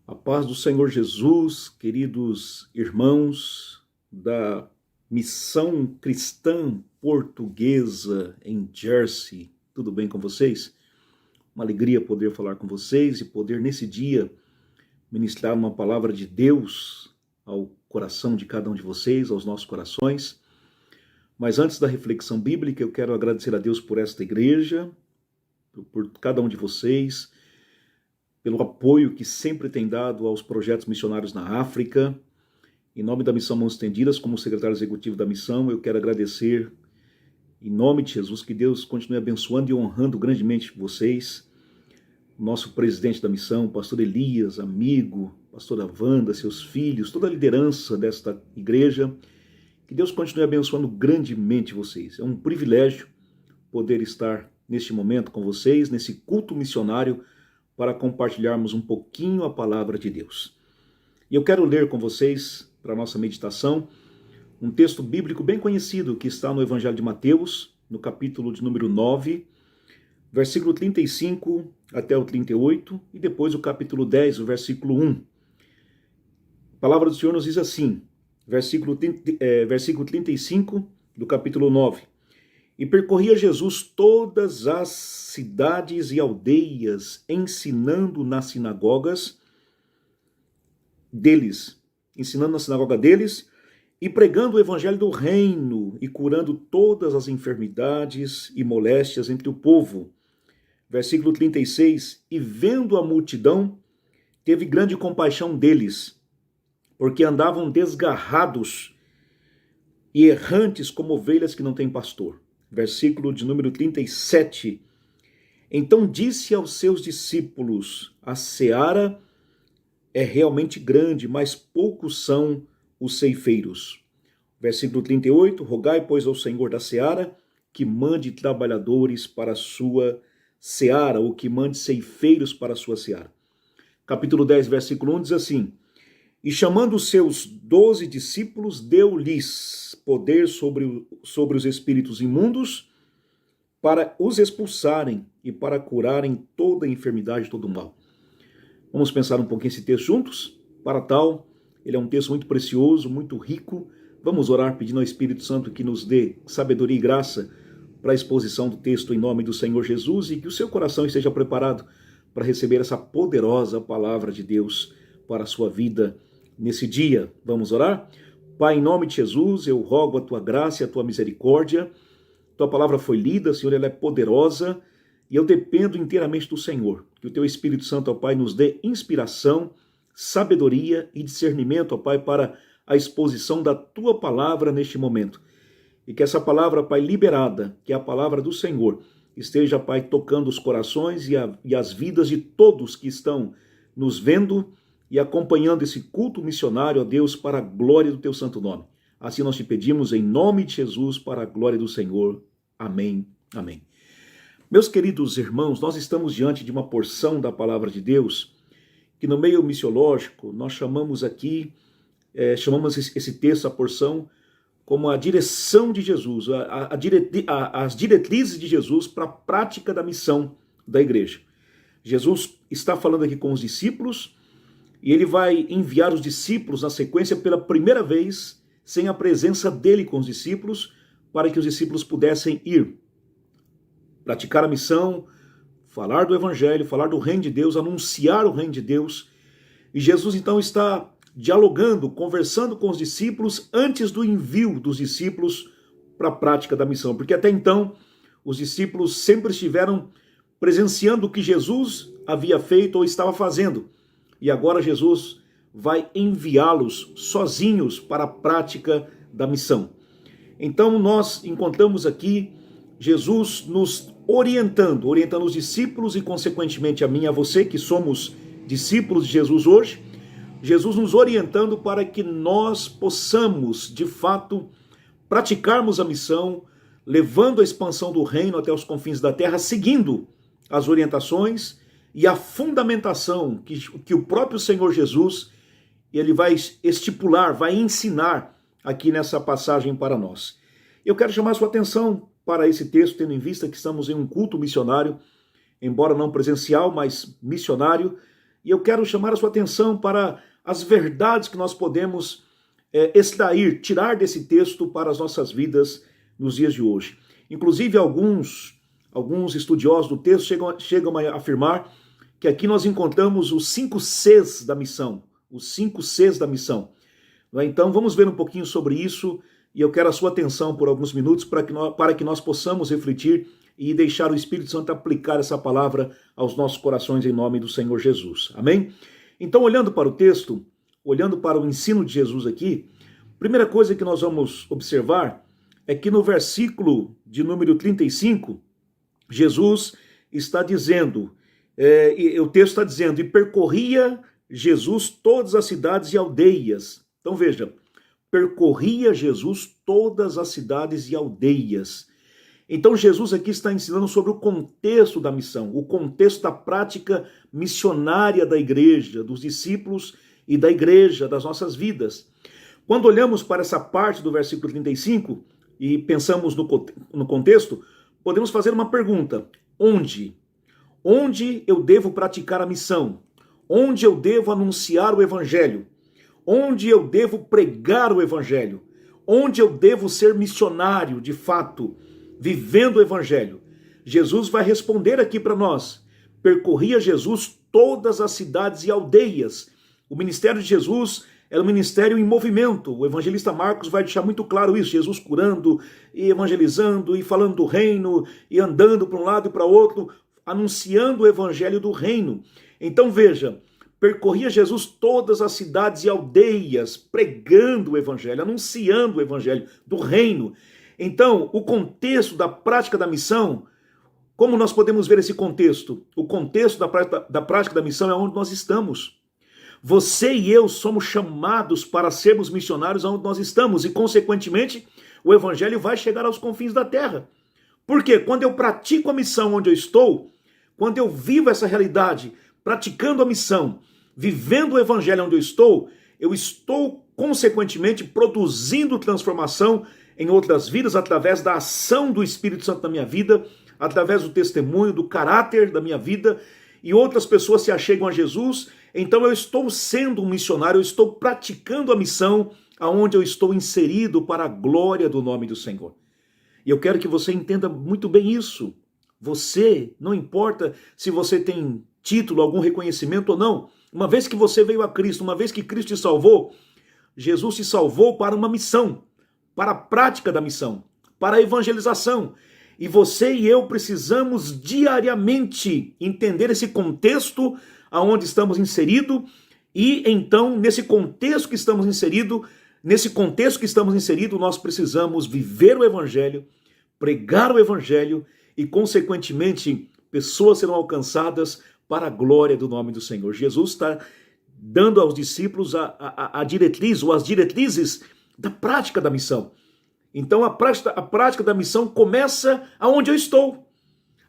A paz do Senhor Jesus, queridos irmãos da Missão Cristã Portuguesa em Jersey, tudo bem com vocês? Uma alegria poder falar com vocês e poder nesse dia ministrar uma palavra de Deus ao coração de cada um de vocês, aos nossos corações. Mas antes da reflexão bíblica, eu quero agradecer a Deus por esta igreja, por cada um de vocês, pelo apoio que sempre tem dado aos projetos missionários na África. Em nome da Missão Mãos Estendidas, como secretário executivo da missão, eu quero agradecer, em nome de Jesus, que Deus continue abençoando e honrando grandemente vocês. Nosso presidente da missão, pastor Elias, amigo, pastora Wanda, seus filhos, toda a liderança desta igreja, que Deus continue abençoando grandemente vocês. É um privilégio poder estar neste momento com vocês, nesse culto missionário, para compartilharmos um pouquinho a palavra de Deus. E eu quero ler com vocês, para a nossa meditação, um texto bíblico bem conhecido que está no Evangelho de Mateus, no capítulo de número 9, versículo 35 até o 38, e depois o capítulo 10, o versículo 1. A palavra do Senhor nos diz assim, versículo 35 do capítulo 9. E percorria Jesus todas as cidades e aldeias, ensinando nas sinagogas deles, e pregando o evangelho do reino, e curando todas as enfermidades e moléstias entre o povo. Versículo 36, e vendo a multidão, teve grande compaixão deles, porque andavam desgarrados e errantes como ovelhas que não têm pastor. Versículo de número 37. Então disse aos seus discípulos, a seara é realmente grande, mas poucos são os ceifeiros. Versículo 38, rogai, pois, ao Senhor da seara, que mande trabalhadores para a sua seara, ou que mande ceifeiros para a sua seara. Capítulo 10, versículo 1 diz assim, e chamando os seus 12 discípulos, deu-lhes poder sobre os espíritos imundos, para os expulsarem e para curarem toda a enfermidade e todo o mal. Vamos pensar um pouquinho esse texto juntos? Para tal, ele é um texto muito precioso, muito rico. Vamos orar pedindo ao Espírito Santo que nos dê sabedoria e graça para a exposição do texto em nome do Senhor Jesus e que o seu coração esteja preparado para receber essa poderosa palavra de Deus para a sua vida nesse dia. Vamos orar? Pai, em nome de Jesus, eu rogo a tua graça e a tua misericórdia. Tua palavra foi lida, Senhor, ela é poderosa e eu dependo inteiramente do Senhor. Que o teu Espírito Santo, ó Pai, nos dê inspiração, sabedoria e discernimento, ó Pai, para a exposição da tua palavra neste momento. E que essa palavra, Pai, liberada, que é a palavra do Senhor, esteja, Pai, tocando os corações e as vidas de todos que estão nos vendo e acompanhando esse culto missionário, ó Deus, para a glória do teu santo nome. Assim nós te pedimos em nome de Jesus, para a glória do Senhor. Amém, amém. Meus queridos irmãos, nós estamos diante de uma porção da palavra de Deus que no meio missiológico nós chamamos aqui, chamamos esse texto, a porção, como a direção de Jesus, as diretrizes de Jesus para a prática da missão da igreja. Jesus está falando aqui com os discípulos, e ele vai enviar os discípulos na sequência pela primeira vez, sem a presença dele com os discípulos, para que os discípulos pudessem ir praticar a missão, falar do evangelho, falar do reino de Deus, anunciar o reino de Deus. E Jesus então está dialogando, conversando com os discípulos antes do envio dos discípulos para a prática da missão. Porque até então, os discípulos sempre estiveram presenciando o que Jesus havia feito ou estava fazendo. E agora Jesus vai enviá-los sozinhos para a prática da missão. Então nós encontramos aqui Jesus nos orientando os discípulos e consequentemente a mim e a você que somos discípulos de Jesus hoje, Jesus nos orientando para que nós possamos de fato praticarmos a missão, levando a expansão do reino até os confins da terra, seguindo as orientações e a fundamentação que o próprio Senhor Jesus ele vai estipular, vai ensinar aqui nessa passagem para nós. Eu quero chamar a sua atenção para esse texto, tendo em vista que estamos em um culto missionário, embora não presencial, mas missionário, e eu quero chamar a sua atenção para as verdades que nós podemos extrair, tirar desse texto para as nossas vidas nos dias de hoje. Inclusive, alguns estudiosos do texto chegam a afirmar que aqui nós encontramos os 5 Cs da missão, os 5 Cs da missão. Então, vamos ver um pouquinho sobre isso, e eu quero a sua atenção por alguns minutos para que nós possamos refletir e deixar o Espírito Santo aplicar essa palavra aos nossos corações em nome do Senhor Jesus. Amém? Então, olhando para o texto, olhando para o ensino de Jesus aqui, a primeira coisa que nós vamos observar é que no versículo de número 35, Jesus está dizendo, o texto está dizendo, e percorria Jesus todas as cidades e aldeias. Então veja, percorria Jesus todas as cidades e aldeias. Então Jesus aqui está ensinando sobre o contexto da missão, o contexto da prática missionária da igreja, dos discípulos e da igreja, das nossas vidas. Quando olhamos para essa parte do versículo 35 e pensamos no contexto, podemos fazer uma pergunta: onde? Onde eu devo praticar a missão? Onde eu devo anunciar o evangelho? Onde eu devo pregar o evangelho? Onde eu devo ser missionário, de fato, vivendo o evangelho? Jesus vai responder aqui para nós. Percorria Jesus todas as cidades e aldeias. O ministério de Jesus era um ministério em movimento. O evangelista Marcos vai deixar muito claro isso. Jesus curando e evangelizando e falando do reino e andando para um lado e para outro, anunciando o evangelho do reino. Então veja, percorria Jesus todas as cidades e aldeias, pregando o evangelho, anunciando o evangelho do reino. Então, o contexto da prática da missão, como nós podemos ver esse contexto? O contexto da prática da missão é onde nós estamos. Você e eu somos chamados para sermos missionários onde nós estamos e, consequentemente, o evangelho vai chegar aos confins da terra. Por quê? Quando eu pratico a missão onde eu estou, quando eu vivo essa realidade, praticando a missão, vivendo o evangelho onde eu estou, consequentemente, produzindo transformação em outras vidas através da ação do Espírito Santo na minha vida, através do testemunho, do caráter da minha vida, e outras pessoas se achegam a Jesus. Então eu estou sendo um missionário, eu estou praticando a missão aonde eu estou inserido para a glória do nome do Senhor. E eu quero que você entenda muito bem isso. Você, não importa se você tem título, algum reconhecimento ou não, uma vez que você veio a Cristo, uma vez que Cristo te salvou, Jesus te salvou para uma missão, para a prática da missão, para a evangelização. E você e eu precisamos diariamente entender esse contexto aonde estamos inseridos, e então, nesse contexto que estamos inseridos, nós precisamos viver o evangelho, pregar o evangelho e, consequentemente, pessoas serão alcançadas para a glória do nome do Senhor. Jesus está dando aos discípulos a diretriz, ou as diretrizes da prática da missão. Então a prática da missão começa aonde eu estou.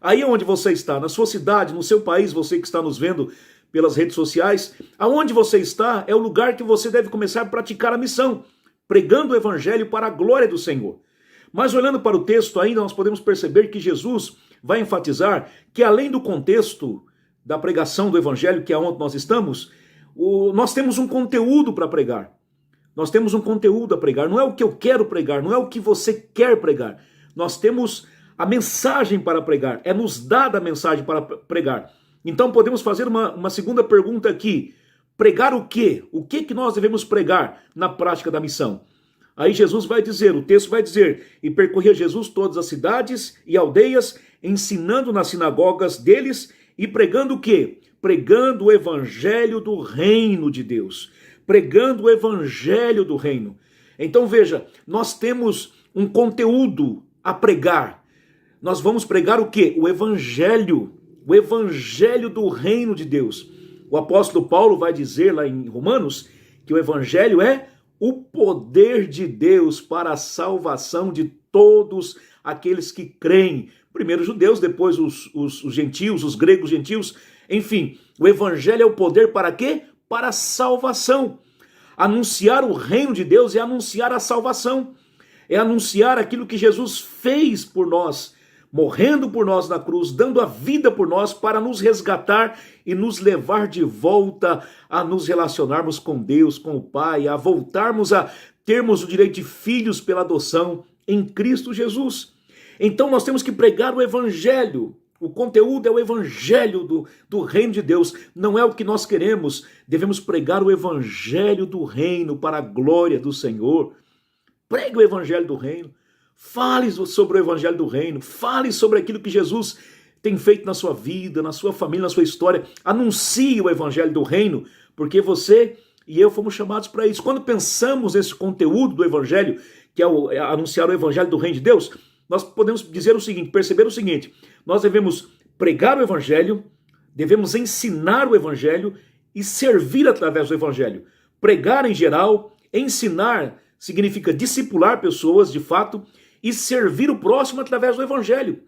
Aí onde você está, na sua cidade, no seu país, você que está nos vendo pelas redes sociais, aonde você está é o lugar que você deve começar a praticar a missão, pregando o evangelho para a glória do Senhor. Mas olhando para o texto ainda, nós podemos perceber que Jesus vai enfatizar que além do contexto da pregação do evangelho, que é onde nós estamos, nós temos um conteúdo para pregar. Nós temos um conteúdo a pregar. Não é o que eu quero pregar, não é o que você quer pregar. Nós temos a mensagem para pregar. É nos dada a mensagem para pregar. Então podemos fazer uma segunda pergunta aqui. Pregar o quê? O que nós devemos pregar na prática da missão? Aí Jesus vai dizer, o texto vai dizer, e percorria Jesus todas as cidades e aldeias, ensinando nas sinagogas deles e pregando o quê? Pregando o evangelho do reino de Deus. Pregando o evangelho do reino. Então veja, nós temos um conteúdo a pregar. Nós vamos pregar o quê? O evangelho do reino de Deus. O apóstolo Paulo vai dizer lá em Romanos que o evangelho é o poder de Deus para a salvação de todos aqueles que creem. Primeiro os judeus, depois os gentios, os gregos gentios. Enfim, o evangelho é o poder para quê? Para a salvação. Anunciar o reino de Deus é anunciar a salvação. É anunciar aquilo que Jesus fez por nós. morrendo por nós na cruz, dando a vida por nós para nos resgatar e nos levar de volta a nos relacionarmos com Deus, com o Pai, a voltarmos a termos o direito de filhos pela adoção em Cristo Jesus. Então nós temos que pregar o Evangelho. O conteúdo é o Evangelho do reino de Deus, não é o que nós queremos. Devemos pregar o Evangelho do reino para a glória do Senhor. Pregue o Evangelho do reino. Fale sobre o Evangelho do reino. Fale sobre aquilo que Jesus tem feito na sua vida, na sua família, na sua história. Anuncie o Evangelho do reino, porque você e eu fomos chamados para isso. Quando pensamos nesse conteúdo do Evangelho, que é anunciar o Evangelho do reino de Deus, nós podemos dizer o seguinte, perceber o seguinte: nós devemos pregar o Evangelho, devemos ensinar o Evangelho e servir através do Evangelho. Pregar em geral, ensinar significa discipular pessoas de fato e servir o próximo através do Evangelho.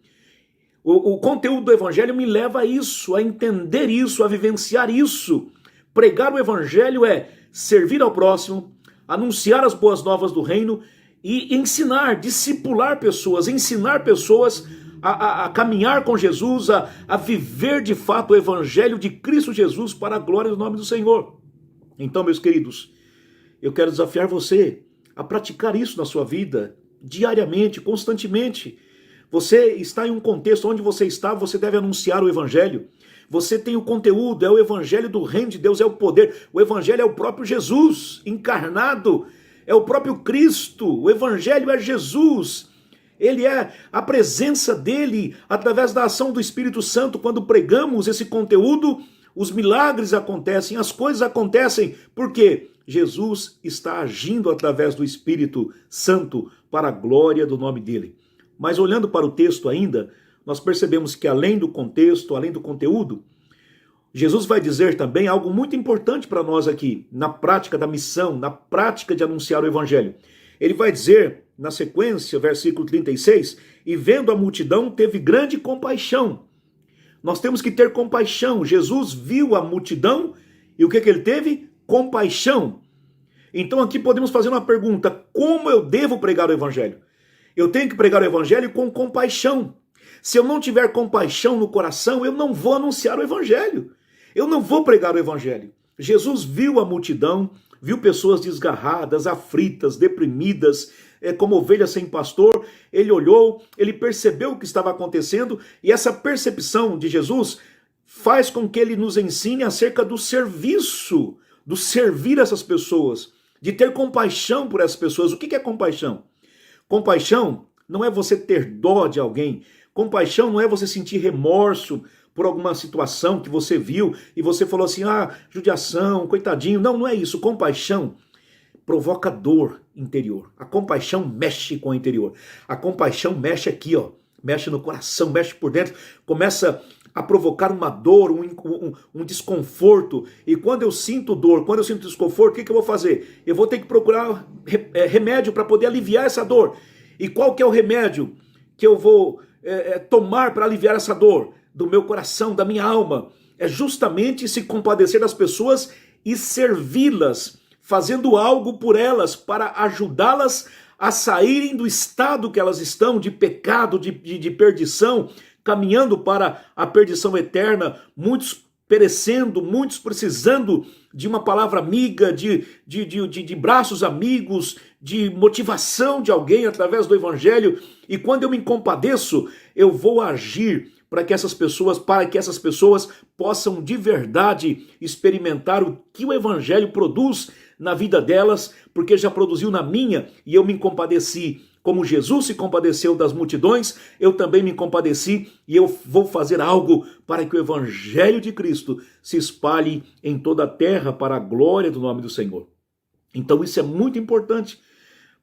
O conteúdo do Evangelho me leva a isso, a entender isso, a vivenciar isso. Pregar o Evangelho é servir ao próximo, anunciar as boas novas do reino e ensinar, discipular pessoas, ensinar pessoas a caminhar com Jesus, a viver de fato o Evangelho de Cristo Jesus para a glória do nome do Senhor. Então, meus queridos, eu quero desafiar você a praticar isso na sua vida, diariamente, constantemente. Você está em um contexto onde você está, você deve anunciar o Evangelho. Você tem o conteúdo, é o Evangelho do reino de Deus, é o poder. O Evangelho é o próprio Jesus encarnado, é o próprio Cristo. O Evangelho é Jesus. Ele é a presença dele através da ação do Espírito Santo. Quando pregamos esse conteúdo, os milagres acontecem, as coisas acontecem, porque Jesus está agindo através do Espírito Santo para a glória do nome dele. Mas olhando para o texto ainda, nós percebemos que além do contexto, além do conteúdo, Jesus vai dizer também algo muito importante para nós aqui, na prática da missão, na prática de anunciar o Evangelho. Ele vai dizer, na sequência, versículo 36, e vendo a multidão, teve grande compaixão. Nós temos que ter compaixão. Jesus viu a multidão e o que ele teve? Compaixão. Então aqui podemos fazer uma pergunta: como eu devo pregar o Evangelho? Eu tenho que pregar o Evangelho com compaixão. Se eu não tiver compaixão no coração, eu não vou anunciar o Evangelho. Eu não vou pregar o Evangelho. Jesus viu a multidão, viu pessoas desgarradas, aflitas, deprimidas, como ovelhas sem pastor. Ele olhou, ele percebeu o que estava acontecendo, e essa percepção de Jesus faz com que ele nos ensine acerca do serviço, do servir essas pessoas, de ter compaixão por essas pessoas. O que é compaixão? Compaixão não é você ter dó de alguém. Compaixão não é você sentir remorso por alguma situação que você viu e você falou assim, judiação, coitadinho. Não, não é isso. Compaixão provoca dor interior. A compaixão mexe com o interior. A compaixão mexe aqui, mexe no coração, mexe por dentro, começa a provocar uma dor, um desconforto. E quando eu sinto dor, quando eu sinto desconforto, o que eu vou fazer? Eu vou ter que procurar remédio para poder aliviar essa dor. E qual que é o remédio que eu vou tomar para aliviar essa dor? Do meu coração, da minha alma. É justamente se compadecer das pessoas e servi-las, fazendo algo por elas, para ajudá-las a saírem do estado que elas estão, de pecado, de perdição, caminhando para a perdição eterna, muitos perecendo, muitos precisando de uma palavra amiga, de braços amigos, de motivação de alguém através do Evangelho. E quando eu me compadeço, eu vou agir para que essas pessoas possam de verdade experimentar o que o Evangelho produz na vida delas, porque já produziu na minha, e eu me compadeci. Como Jesus se compadeceu das multidões, eu também me compadeci, e eu vou fazer algo para que o Evangelho de Cristo se espalhe em toda a terra para a glória do nome do Senhor. Então isso é muito importante.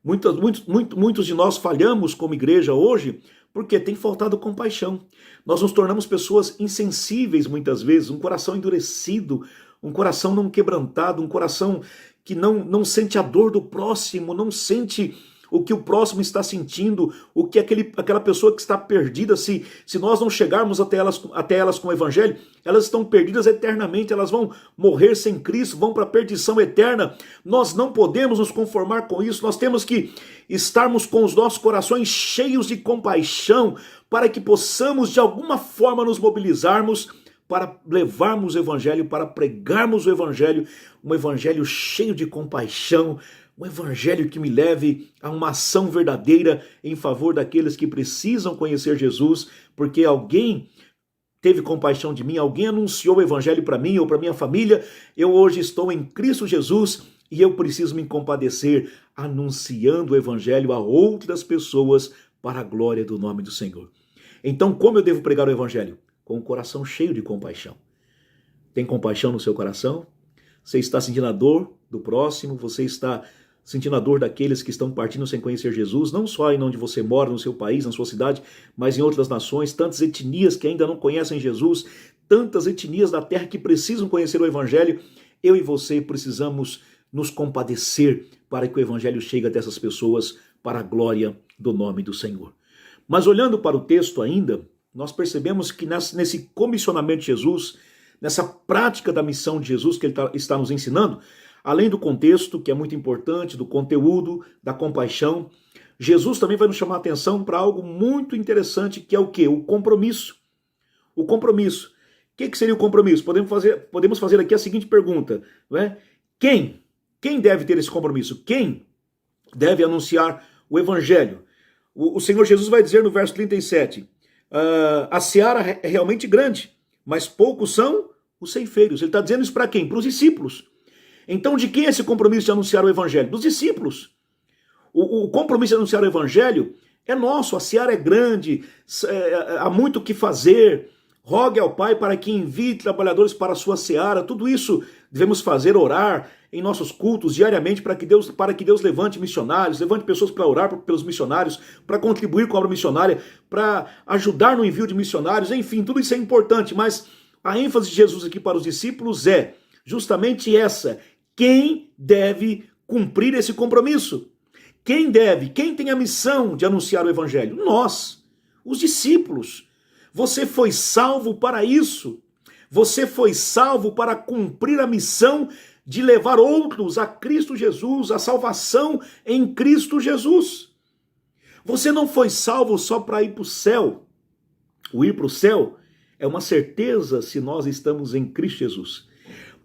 Muitos de nós falhamos como igreja hoje porque tem faltado compaixão. Nós nos tornamos pessoas insensíveis muitas vezes, um coração endurecido, um coração não quebrantado, um coração que não sente a dor do próximo, não sente o que o próximo está sentindo, o que aquela pessoa que está perdida, se nós não chegarmos até elas com o Evangelho, elas estão perdidas eternamente, elas vão morrer sem Cristo, vão para a perdição eterna. Nós não podemos nos conformar com isso, nós temos que estarmos com os nossos corações cheios de compaixão para que possamos de alguma forma nos mobilizarmos para levarmos o evangelho, para pregarmos o evangelho, um evangelho cheio de compaixão, um evangelho que me leve a uma ação verdadeira em favor daqueles que precisam conhecer Jesus, porque alguém teve compaixão de mim, alguém anunciou o evangelho para mim ou para minha família, eu hoje estou em Cristo Jesus e eu preciso me compadecer anunciando o evangelho a outras pessoas para a glória do nome do Senhor. Então, como eu devo pregar o evangelho? Com o coração cheio de compaixão. Tem compaixão no seu coração? Você está sentindo a dor do próximo? Você está sentindo a dor daqueles que estão partindo sem conhecer Jesus? Não só em onde você mora, no seu país, na sua cidade, mas em outras nações, tantas etnias que ainda não conhecem Jesus, tantas etnias da terra que precisam conhecer o evangelho. Eu e você precisamos nos compadecer para que o evangelho chegue a dessas pessoas para a glória do nome do Senhor. Mas olhando para o texto ainda, nós percebemos que nesse comissionamento de Jesus, nessa prática da missão de Jesus que ele está nos ensinando, além do contexto, que é muito importante, do conteúdo, da compaixão, Jesus também vai nos chamar a atenção para algo muito interessante, que é o quê? O compromisso. O compromisso. O que seria o compromisso? Podemos fazer aqui a seguinte pergunta, não é? Quem deve ter esse compromisso? Quem deve anunciar o evangelho? O Senhor Jesus vai dizer no verso 37, a seara é realmente grande, mas poucos são os ceifeiros. Ele está dizendo isso para quem? Para os discípulos. Então, de quem é esse compromisso de anunciar o evangelho? Dos discípulos. O compromisso de anunciar o evangelho é nosso, a seara é grande, há muito o que fazer. Rogue ao Pai para que envie trabalhadores para a sua seara. Tudo isso devemos fazer, orar em nossos cultos diariamente para que Deus levante missionários, levante pessoas para orar pelos missionários, para contribuir com a obra missionária, para ajudar no envio de missionários. Enfim, tudo isso é importante, mas a ênfase de Jesus aqui para os discípulos é justamente essa. Quem deve cumprir esse compromisso? Quem tem a missão de anunciar o evangelho? Nós, os discípulos. Você foi salvo para isso. Você foi salvo para cumprir a missão de levar outros a Cristo Jesus, a salvação em Cristo Jesus. Você não foi salvo só para ir para o céu. O ir para o céu é uma certeza se nós estamos em Cristo Jesus.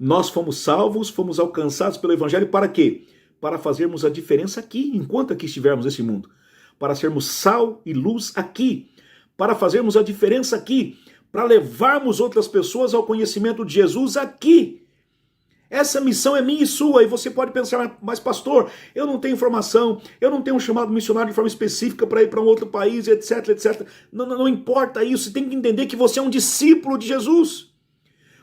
Nós fomos salvos, fomos alcançados pelo evangelho para quê? Para fazermos a diferença aqui, enquanto aqui estivermos nesse mundo. Para sermos sal e luz aqui. Para fazermos a diferença aqui, para levarmos outras pessoas ao conhecimento de Jesus aqui. Essa missão é minha e sua, e você pode pensar, mas pastor, eu não tenho informação, eu não tenho um chamado missionário de forma específica para ir para um outro país, etc, etc. Não importa isso, você tem que entender que você é um discípulo de Jesus.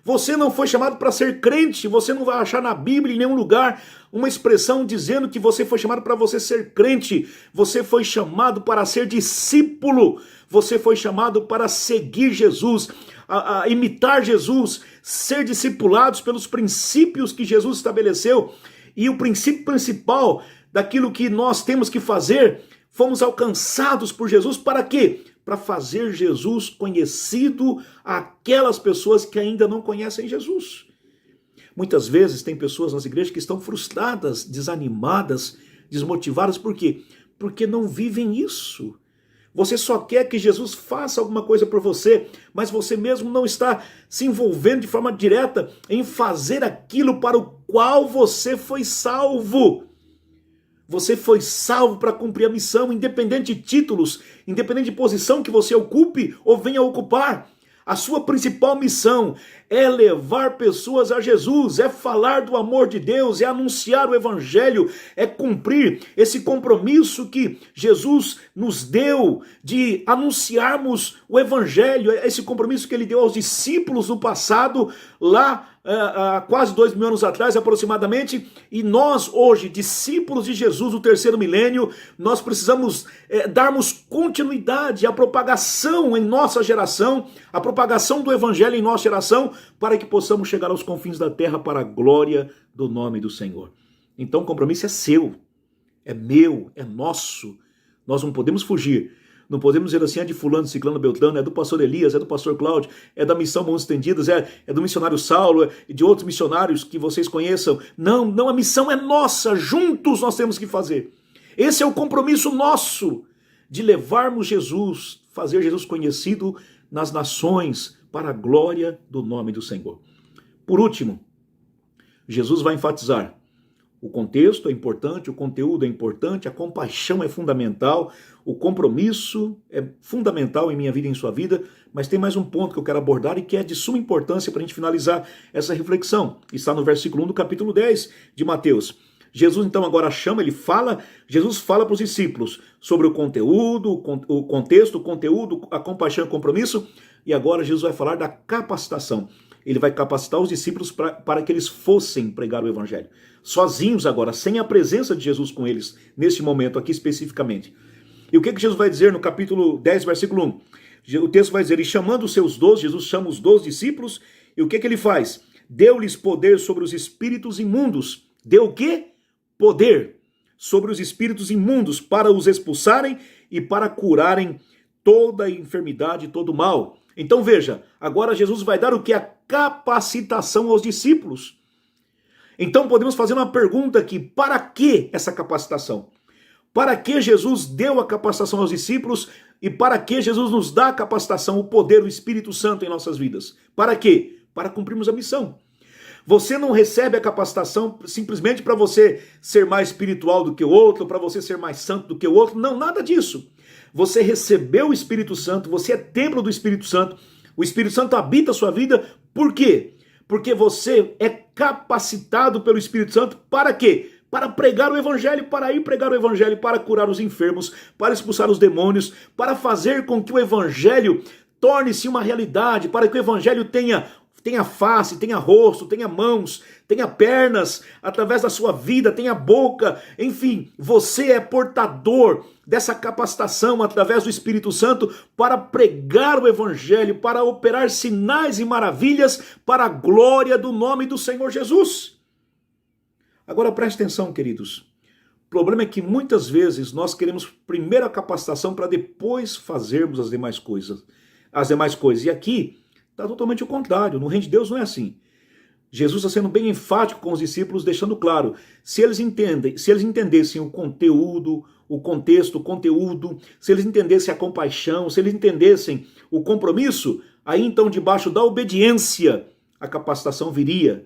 Você não foi chamado para ser crente, você não vai achar na Bíblia em nenhum lugar uma expressão dizendo que você foi chamado para você ser crente. Você foi chamado para ser discípulo, você foi chamado para seguir Jesus, a imitar Jesus, ser discipulados pelos princípios que Jesus estabeleceu. E o princípio principal daquilo que nós temos que fazer, fomos alcançados por Jesus para quê? Para fazer Jesus conhecido àquelas pessoas que ainda não conhecem Jesus. Muitas vezes tem pessoas nas igrejas que estão frustradas, desanimadas, desmotivadas. Por quê? Porque não vivem isso. Você só quer que Jesus faça alguma coisa por você, mas você mesmo não está se envolvendo de forma direta em fazer aquilo para o qual você foi salvo. Você foi salvo para cumprir a missão, independente de títulos, independente de posição que você ocupe ou venha ocupar. A sua principal missão é levar pessoas a Jesus, é falar do amor de Deus, é anunciar o evangelho, é cumprir esse compromisso que Jesus nos deu de anunciarmos o evangelho, esse compromisso que ele deu aos discípulos no passado, lá há quase 2000 anos atrás aproximadamente, e nós hoje, discípulos de Jesus do terceiro milênio, nós precisamos darmos continuidade à propagação em nossa geração, à propagação do evangelho em nossa geração, para que possamos chegar aos confins da terra para a glória do nome do Senhor. Então o compromisso é seu, é meu, é nosso. Nós não podemos fugir. Não podemos dizer assim, é de fulano, ciclano, beltrano, é do pastor Elias, é do pastor Cláudio, é da missão Mãos Estendidas, é do missionário Saulo, e de outros missionários que vocês conheçam. Não, a missão é nossa, juntos nós temos que fazer. Esse é o compromisso nosso, de levarmos Jesus, fazer Jesus conhecido nas nações para a glória do nome do Senhor. Por último, Jesus vai enfatizar: o contexto é importante, o conteúdo é importante, a compaixão é fundamental, o compromisso é fundamental em minha vida e em sua vida, mas tem mais um ponto que eu quero abordar e que é de suma importância para a gente finalizar essa reflexão. Está no versículo 1 do capítulo 10 de Mateus. Jesus então agora chama, Jesus fala para os discípulos sobre o conteúdo, o contexto, o conteúdo, a compaixão e o compromisso, e agora Jesus vai falar da capacitação. Ele vai capacitar os discípulos para que eles fossem pregar o evangelho. Sozinhos agora, sem a presença de Jesus com eles, neste momento aqui especificamente. E o que Jesus vai dizer no capítulo 10, versículo 1? O texto vai dizer: e chamando os seus 12, Jesus chama os 12 discípulos, e o que ele faz? Deu-lhes poder sobre os espíritos imundos. Deu o quê? Poder sobre os espíritos imundos, para os expulsarem e para curarem toda a enfermidade e todo o mal. Então veja, agora Jesus vai dar o que? A capacitação aos discípulos. Então podemos fazer uma pergunta aqui: para que essa capacitação? Para que Jesus deu a capacitação aos discípulos e para que Jesus nos dá a capacitação, o poder, o Espírito Santo em nossas vidas? Para quê? Para cumprirmos a missão. Você não recebe a capacitação simplesmente para você ser mais espiritual do que o outro, para você ser mais santo do que o outro. Não, nada disso. Você recebeu o Espírito Santo, você é templo do Espírito Santo. O Espírito Santo habita a sua vida. Por quê? Porque você é capacitado pelo Espírito Santo para quê? Para pregar o evangelho, para ir pregar o evangelho, para curar os enfermos, para expulsar os demônios, para fazer com que o evangelho torne-se uma realidade, para que o evangelho tenha face, tenha rosto, tenha mãos, tenha pernas, através da sua vida, tenha boca, enfim, você é portador dessa capacitação através do Espírito Santo para pregar o evangelho, para operar sinais e maravilhas para a glória do nome do Senhor Jesus. Agora preste atenção, queridos. O problema é que muitas vezes nós queremos primeiro a capacitação para depois fazermos as demais coisas. E aqui está totalmente o contrário. No reino de Deus não é assim. Jesus está sendo bem enfático com os discípulos, deixando claro: se eles entendessem o conteúdo, o contexto, o conteúdo, se eles entendessem a compaixão, se eles entendessem o compromisso, aí então debaixo da obediência a capacitação viria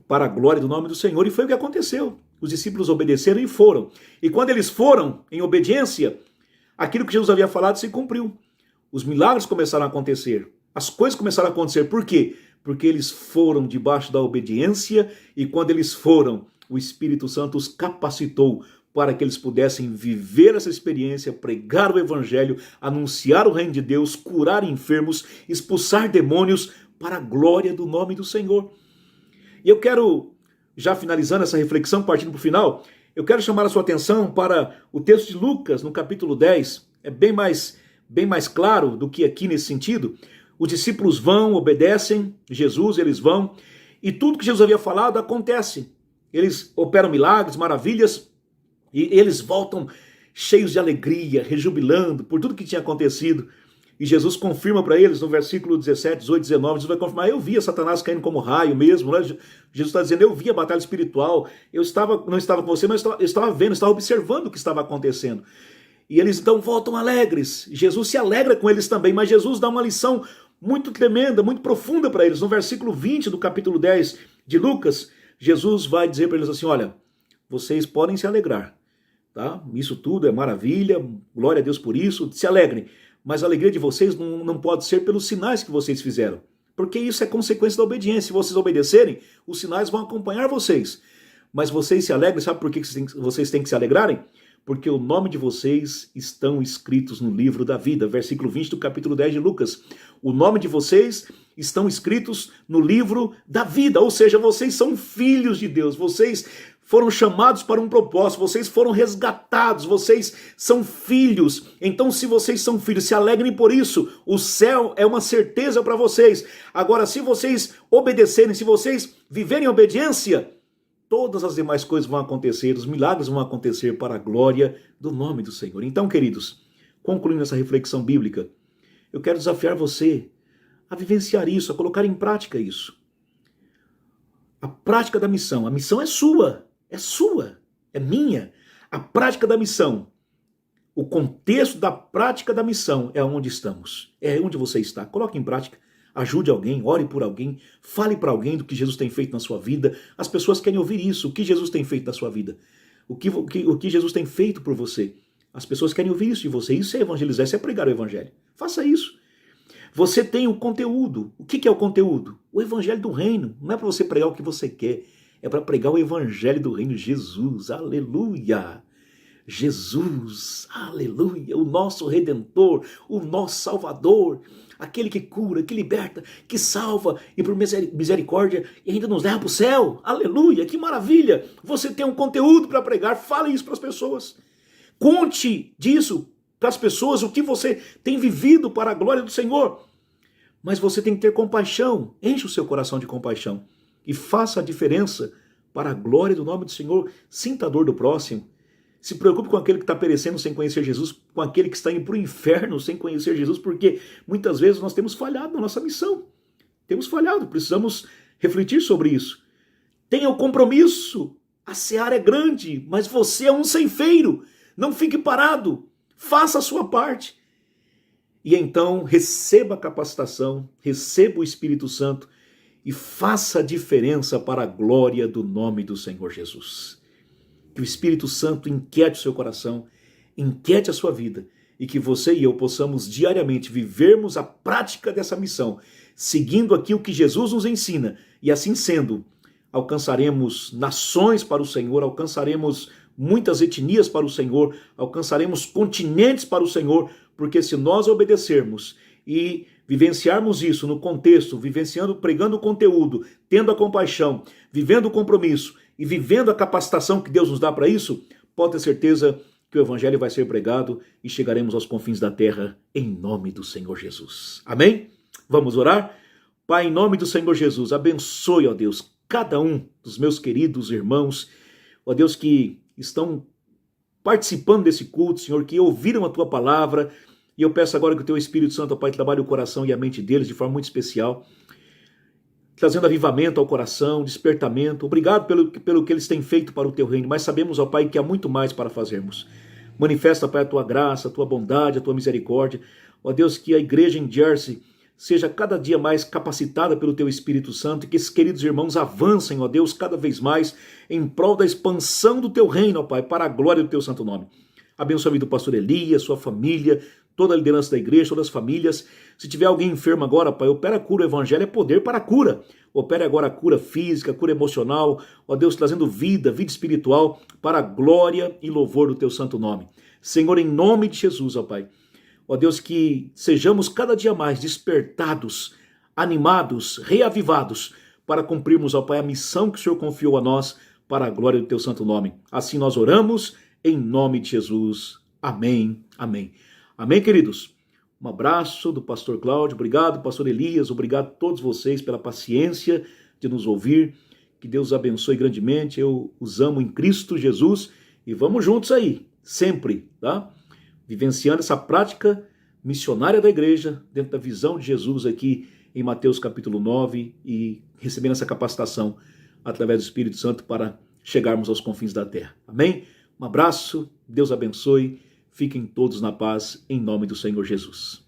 para a glória do nome do Senhor. E foi o que aconteceu. Os discípulos obedeceram e foram. E quando eles foram em obediência, aquilo que Jesus havia falado se cumpriu. Os milagres começaram a acontecer. As coisas começaram a acontecer. Por quê? Porque eles foram debaixo da obediência, e quando eles foram, o Espírito Santo os capacitou para que eles pudessem viver essa experiência, pregar o evangelho, anunciar o reino de Deus, curar enfermos, expulsar demônios para a glória do nome do Senhor. E eu quero, já finalizando essa reflexão, partindo para o final, eu quero chamar a sua atenção para o texto de Lucas, no capítulo 10. É bem mais claro do que aqui nesse sentido. Os discípulos vão, obedecem Jesus, eles vão, e tudo que Jesus havia falado acontece. Eles operam milagres, maravilhas, e eles voltam cheios de alegria, rejubilando por tudo que tinha acontecido. E Jesus confirma para eles no versículo 17, 18, 19, Jesus vai confirmar: eu via Satanás caindo como raio mesmo, né? Jesus está dizendo: eu via a batalha espiritual, não estava com você, mas eu estava vendo, estava observando o que estava acontecendo. E eles então voltam alegres. Jesus se alegra com eles também, mas Jesus dá uma lição muito tremenda, muito profunda para eles. No versículo 20 do capítulo 10 de Lucas, Jesus vai dizer para eles assim: olha, vocês podem se alegrar, tá? Isso tudo é maravilha, glória a Deus por isso, se alegrem. Mas a alegria de vocês não pode ser pelos sinais que vocês fizeram, porque isso é consequência da obediência. Se vocês obedecerem, os sinais vão acompanhar vocês. Mas vocês se alegrem, sabe por que vocês têm que se alegrarem? Porque o nome de vocês estão escritos no livro da vida. Versículo 20 do capítulo 10 de Lucas. O nome de vocês estão escritos no livro da vida, ou seja, vocês são filhos de Deus, vocês foram chamados para um propósito, vocês foram resgatados, vocês são filhos. Então, se vocês são filhos, se alegrem por isso. O céu é uma certeza para vocês. Agora, se vocês obedecerem, se vocês viverem em obediência, todas as demais coisas vão acontecer, os milagres vão acontecer para a glória do nome do Senhor. Então, queridos, concluindo essa reflexão bíblica, eu quero desafiar você a vivenciar isso, a colocar em prática isso. A prática da missão. A missão é sua, é minha. A prática da missão. O contexto da prática da missão é onde estamos, é onde você está. Coloque em prática, ajude alguém, ore por alguém, fale para alguém do que Jesus tem feito na sua vida. As pessoas querem ouvir isso, o que Jesus tem feito na sua vida, o que Jesus tem feito por você. As pessoas querem ouvir isso de você. Isso é evangelizar, isso é pregar o evangelho. Faça isso. Você tem o conteúdo. O que é o conteúdo? O evangelho do reino. Não é para você pregar o que você quer, é para pregar o evangelho do reino. Jesus, aleluia! Jesus, aleluia, o nosso Redentor, o nosso Salvador, aquele que cura, que liberta, que salva e por misericórdia e ainda nos leva para o céu, aleluia, que maravilha, você tem um conteúdo para pregar, fale isso para as pessoas, conte disso para as pessoas o que você tem vivido para a glória do Senhor, mas você tem que ter compaixão, enche o seu coração de compaixão e faça a diferença para a glória do nome do Senhor, sinta a dor do próximo. Se preocupe com aquele que está perecendo sem conhecer Jesus, com aquele que está indo para o inferno sem conhecer Jesus, porque muitas vezes nós temos falhado na nossa missão. Temos falhado, precisamos refletir sobre isso. Tenha o compromisso, a seara é grande, mas você é um ceifeiro. Não fique parado, faça a sua parte. E então receba a capacitação, receba o Espírito Santo e faça a diferença para a glória do nome do Senhor Jesus. Que o Espírito Santo inquiete o seu coração, inquiete a sua vida e que você e eu possamos diariamente vivermos a prática dessa missão, seguindo aqui o que Jesus nos ensina e assim sendo, alcançaremos nações para o Senhor, alcançaremos muitas etnias para o Senhor, alcançaremos continentes para o Senhor, porque se nós obedecermos e vivenciarmos isso no contexto, vivenciando, pregando o conteúdo, tendo a compaixão, vivendo o compromisso e vivendo a capacitação que Deus nos dá para isso, pode ter certeza que o evangelho vai ser pregado e chegaremos aos confins da terra em nome do Senhor Jesus. Amém? Vamos orar? Pai, em nome do Senhor Jesus, abençoe, ó Deus, cada um dos meus queridos irmãos, ó Deus, que estão participando desse culto, Senhor, que ouviram a Tua palavra, e eu peço agora que o Teu Espírito Santo, ó Pai, trabalhe o coração e a mente deles de forma muito especial, trazendo avivamento ao coração, despertamento. Obrigado pelo que eles têm feito para o Teu reino, mas sabemos, ó Pai, que há muito mais para fazermos. Manifesta, Pai, a Tua graça, a Tua bondade, a Tua misericórdia. Ó Deus, que a igreja em Jersey seja cada dia mais capacitada pelo Teu Espírito Santo e que esses queridos irmãos avancem, ó Deus, cada vez mais em prol da expansão do Teu reino, ó Pai, para a glória do Teu santo nome. Abençoa a vida do pastor Elias, sua família, toda a liderança da igreja, todas as famílias. Se tiver alguém enfermo agora, Pai, opera a cura, o evangelho é poder para a cura. Opere agora a cura física, a cura emocional, ó Deus, trazendo vida espiritual para a glória e louvor do Teu santo nome. Senhor, em nome de Jesus, ó Pai, ó Deus, que sejamos cada dia mais despertados, animados, reavivados, para cumprirmos, ó Pai, a missão que o Senhor confiou a nós para a glória do Teu santo nome. Assim nós oramos, em nome de Jesus. Amém, amém. Amém, queridos? Um abraço do pastor Cláudio, obrigado, pastor Elias, obrigado a todos vocês pela paciência de nos ouvir. Que Deus abençoe grandemente, eu os amo em Cristo Jesus e vamos juntos aí, sempre, tá? Vivenciando essa prática missionária da igreja, dentro da visão de Jesus aqui em Mateus capítulo 9 e recebendo essa capacitação através do Espírito Santo para chegarmos aos confins da terra. Amém? Um abraço, Deus abençoe, fiquem todos na paz, em nome do Senhor Jesus.